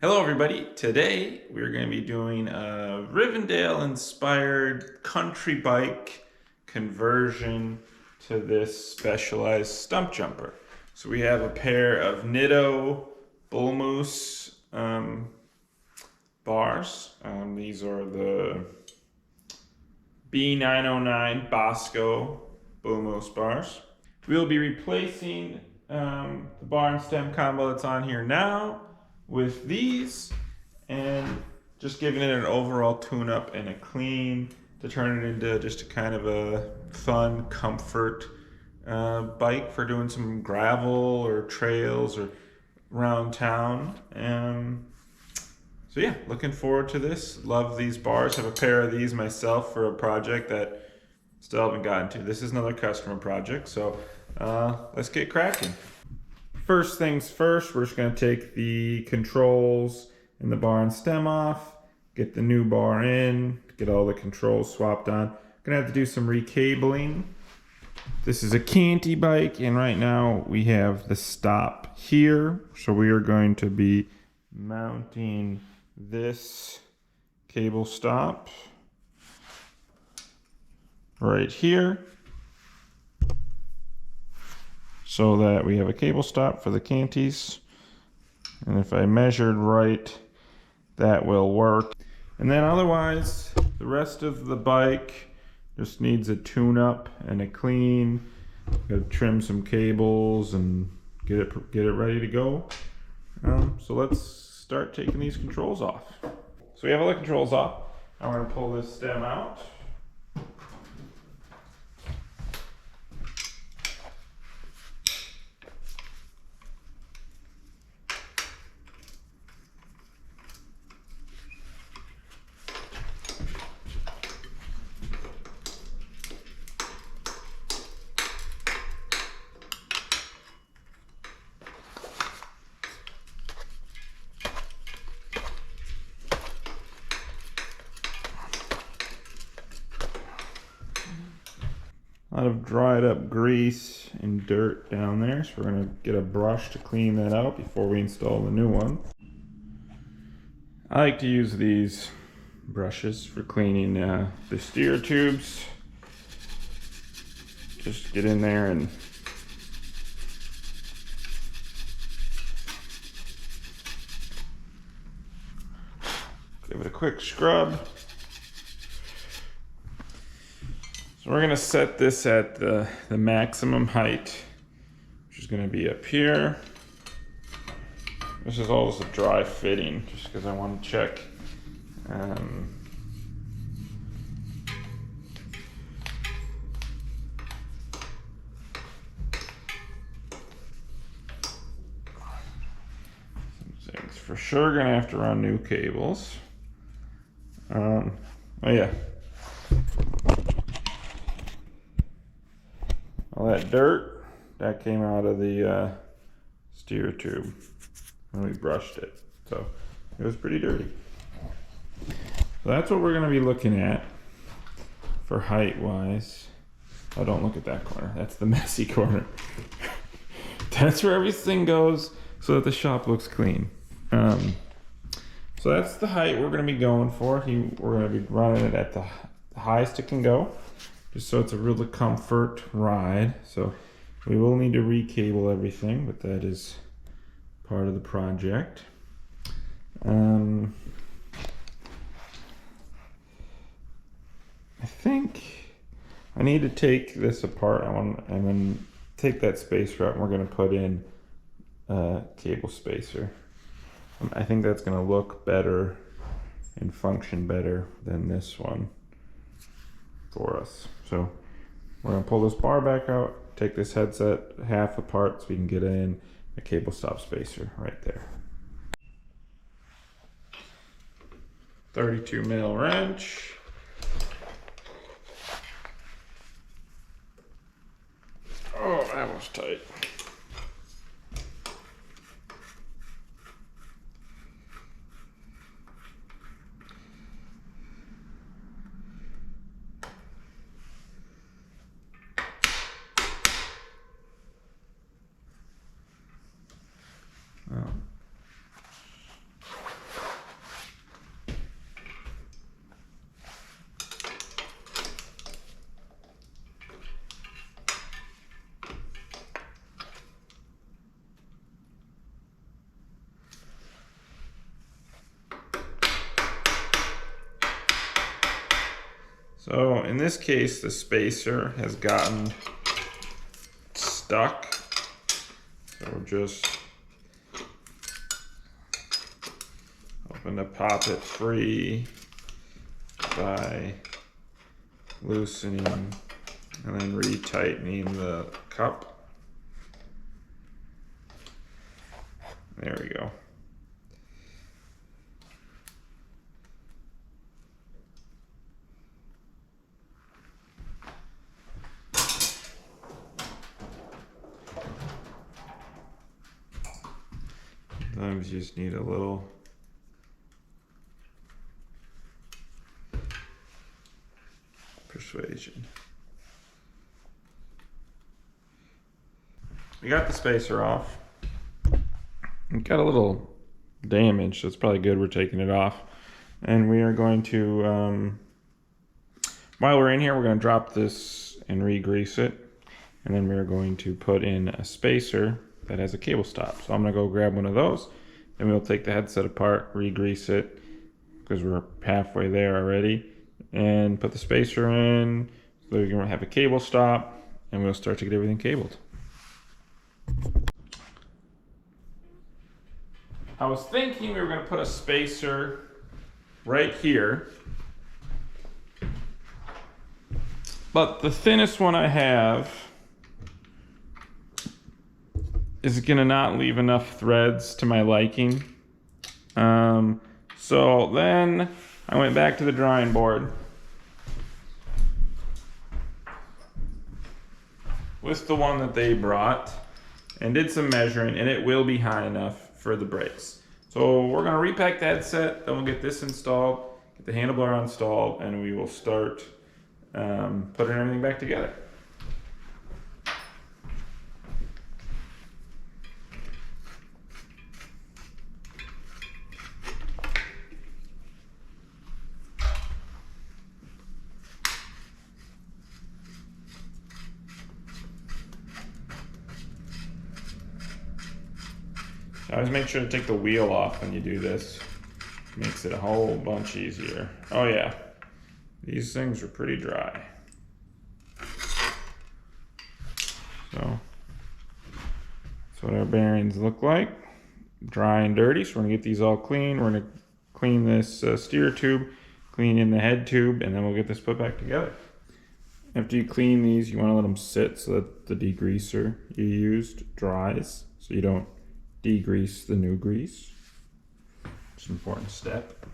Hello everybody, today we're going to be doing a Rivendell inspired country bike conversion to this specialized stump jumper. So we have a pair of Nitto Bullmoose bars. These are the B909 Bosco Bullmoose bars. We'll be replacing the bar and stem combo that's on here now with these and just giving it an overall tune-up and a clean to turn it into just a kind of a fun comfort bike for doing some gravel or trails or around town. So yeah, looking forward to this. Love these bars. Have a pair of these myself for a project that still haven't gotten to. This is another customer project, so let's get cracking. First things first, we're just going to take the controls and the bar and stem off, get the new bar in, get all the controls swapped on. Gonna have to do some recabling. This is a canty bike, and right now we have the stop here, so we are going to be mounting this cable stop right here, so that we have a cable stop for the canties. And if I measured right, that will work. And then otherwise, the rest of the bike just needs a tune-up and a clean. Gotta trim some cables and get it ready to go. So let's start taking these controls off. So we have all the controls off. I'm gonna pull this stem out. A lot of dried up grease and dirt down there, so we're going to get a brush to clean that out before we install the new one. I like to use these brushes for cleaning the steer tubes. Just get in there and give it a quick scrub. So we're gonna set this at the maximum height, which is gonna be up here. This is always a dry fitting, just because I want to check. Some things for sure gonna have to run new cables. Oh yeah. All that dirt, that came out of the steer tube when we brushed it. So it was pretty dirty. So that's what we're gonna be looking at for height wise. Oh, don't look at that corner. That's the messy corner. That's where everything goes so that the shop looks clean. So that's the height we're gonna be going for. We're gonna be running it at the highest it can go, just so it's a real comfort ride. So we will need to recable everything, but that is part of the project. I think I need to take this apart. I'm gonna take that spacer out and we're gonna put in a cable spacer. I think that's gonna look better and function better than this one for us. So we're gonna pull this bar back out, take this headset half apart so we can get in a cable stop spacer right there. 32 mil wrench. Oh, that was tight. So in this case, the spacer has gotten stuck. So just hoping to pop it free by loosening and then retightening the cup. There we go. Sometimes you just need a little persuasion. We got the spacer off. It got a little damage, so it's probably good we're taking it off. And we are going to, while we're in here, we're going to drop this and re-grease it. And then we're going to put in a spacer that has a cable stop. So I'm going to go grab one of those, and we'll take the headset apart, re-grease it, because we're halfway there already, and put the spacer in, so we're going to have a cable stop, and we'll start to get everything cabled. I was thinking we were going to put a spacer right here, but the thinnest one I have is gonna not leave enough threads to my liking. So then I went back to the drawing board with the one that they brought and did some measuring, and it will be high enough for the brakes. So we're gonna repack the headset, then we'll get this installed, get the handlebar installed, and we will start putting everything back together. Always make sure to take the wheel off when you do this. Makes it a whole bunch easier. Oh yeah, these things are pretty dry. So that's what our bearings look like. Dry and dirty, so we're gonna get these all clean. We're gonna clean this steer tube, clean in the head tube, and then we'll get this put back together. After you clean these, you wanna let them sit so that the degreaser you used dries, so you don't degrease the new grease. It's an important step.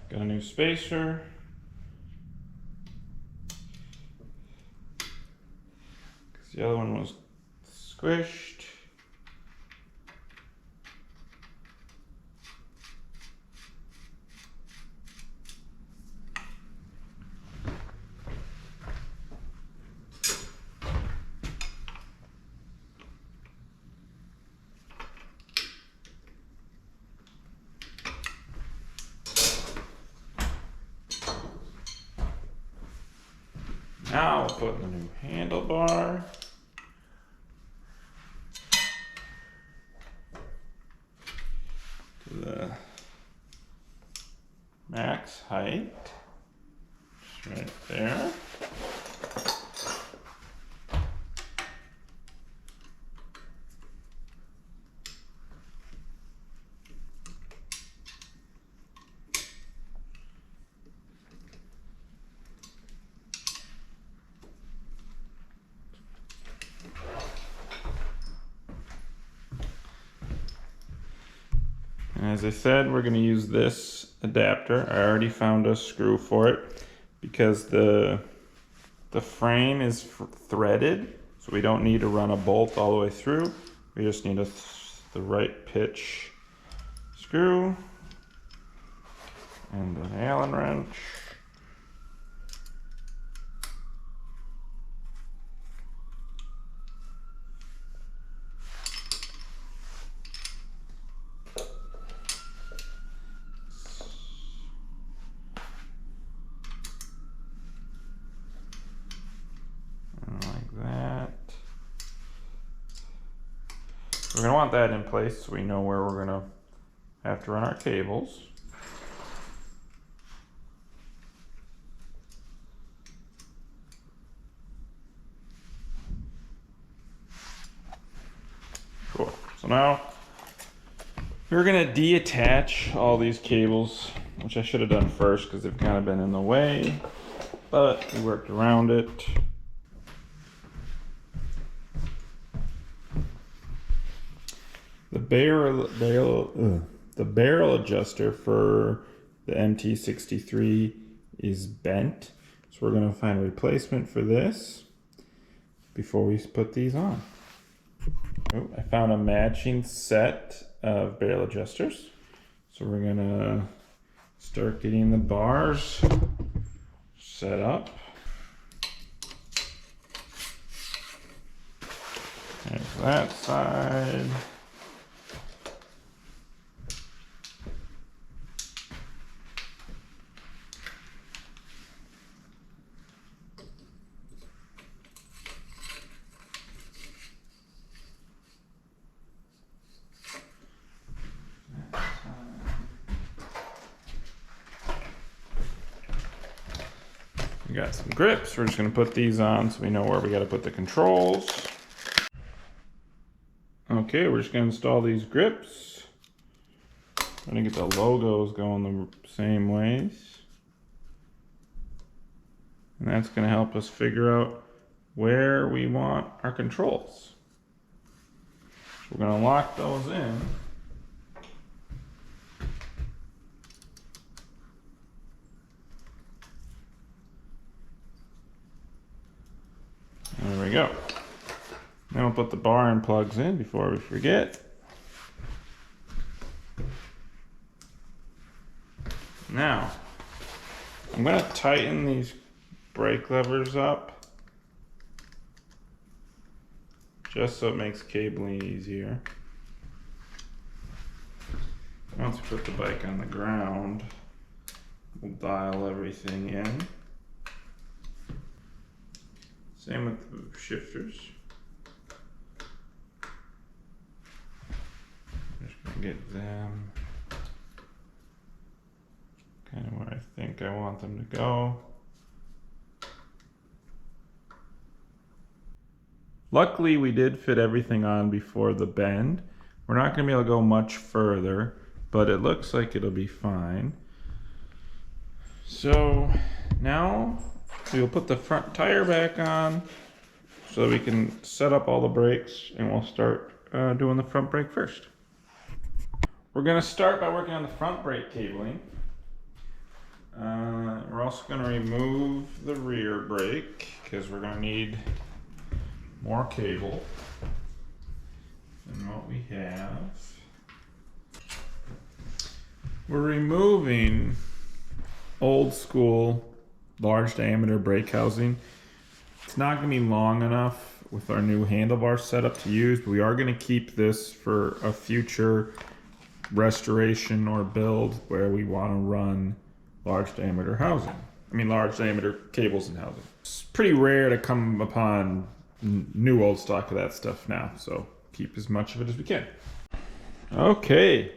Got a new spacer. The other one was squished. Now we'll put the new handlebar. The max height, just right there. As I said, we're going to use this adapter. I already found a screw for it because the frame is threaded, so we don't need to run a bolt all the way through. We just need the right pitch screw and an Allen wrench. We're gonna want that in place so we know where we're gonna have to run our cables. Cool. So now we're gonna deattach all these cables, which I should have done first because they've kind of been in the way, but we worked around it. The barrel adjuster for the MT63 is bent, so we're gonna find a replacement for this before we put these on. Oh, I found a matching set of barrel adjusters. So we're gonna start getting the bars set up. There's that side. We got some grips. We're just gonna put these on so we know where we gotta put the controls. Okay, we're just gonna install these grips. I'm gonna get the logos going the same ways. And that's gonna help us figure out where we want our controls. So we're gonna lock those in. There we go. Now we'll put the bar and plugs in before we forget. Now, I'm going to tighten these brake levers up just so it makes cabling easier. Once we put the bike on the ground, we'll dial everything in. Same with the shifters. Just gonna get them kind of where I think I want them to go. Luckily, we did fit everything on before the bend. We're not gonna be able to go much further, but it looks like it'll be fine. So now we'll put the front tire back on so we can set up all the brakes, and we'll start doing the front brake first. We're gonna start by working on the front brake cabling. We're also gonna remove the rear brake because we're gonna need more cable than what we have. We're removing old school large diameter brake housing. It's not going to be long enough with our new handlebar setup to use, but we are going to keep this for a future restoration or build where we want to run large diameter housing. Large diameter cables and housing. It's pretty rare to come upon new old stock of that stuff now, so keep as much of it as we can. Okay,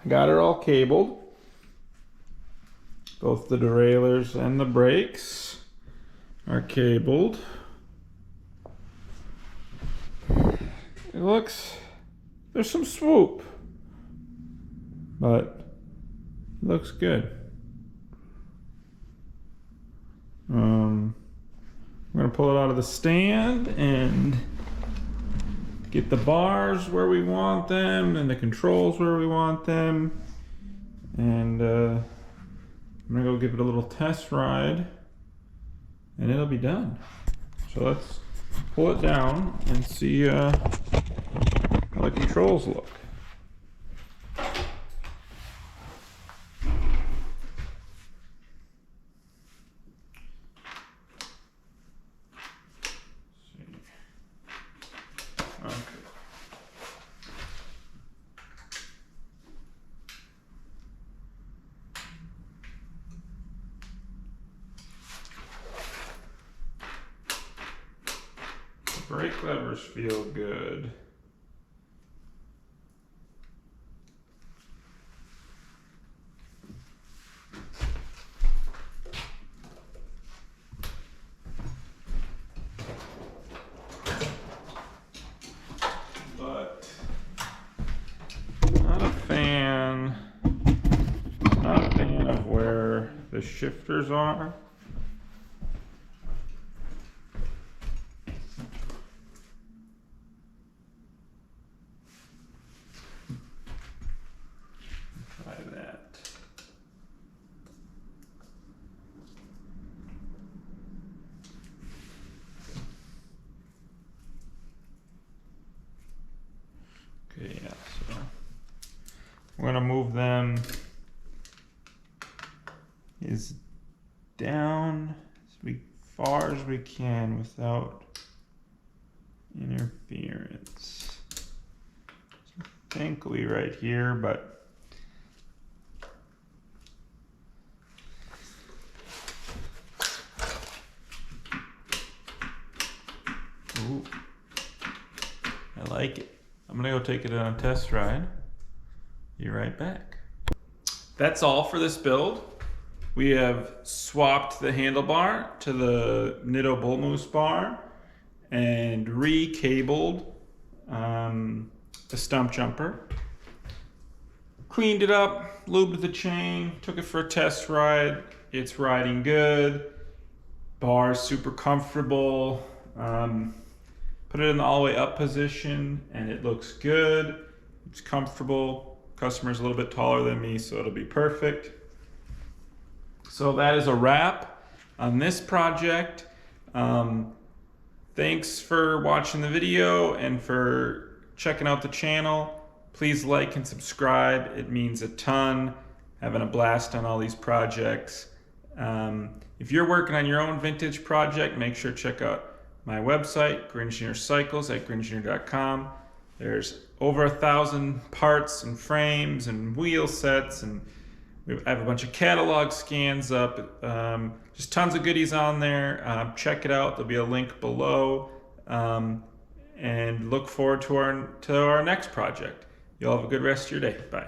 I got it all cabled. Both the derailleurs and the brakes are cabled. It looks, there's some swoop, but it looks good. I'm gonna pull it out of the stand and get the bars where we want them and the controls where we want them, and I'm gonna go give it a little test ride and it'll be done. So let's pull it down and see how the controls look. Brake levers feel good. the shifters are. Try that. Okay, yeah, so we're gonna move them as down as far as we can without interference. So thankfully right here, but ooh, I like it. I'm gonna go take it on a test ride. Be right back. That's all for this build. We have swapped the handlebar to the Nitto Bullmoose bar and re-cabled the Stumpjumper. Cleaned it up, lubed the chain, took it for a test ride. It's riding good. Bar's super comfortable. Put it in the all the way up position and it looks good. It's comfortable. Customer's a little bit taller than me, so it'll be perfect. So that is a wrap on this project. Thanks for watching the video and for checking out the channel. Please like and subscribe. It means a ton. Having a blast on all these projects. If you're working on your own vintage project, make sure to check out my website, Gringineer Cycles at gringineer.com. There's over 1,000 parts and frames and wheel sets, and I have a bunch of catalog scans up. Just tons of goodies on there. Check it out. There'll be a link below. And look forward to our next project. You'll have a good rest of your day. Bye.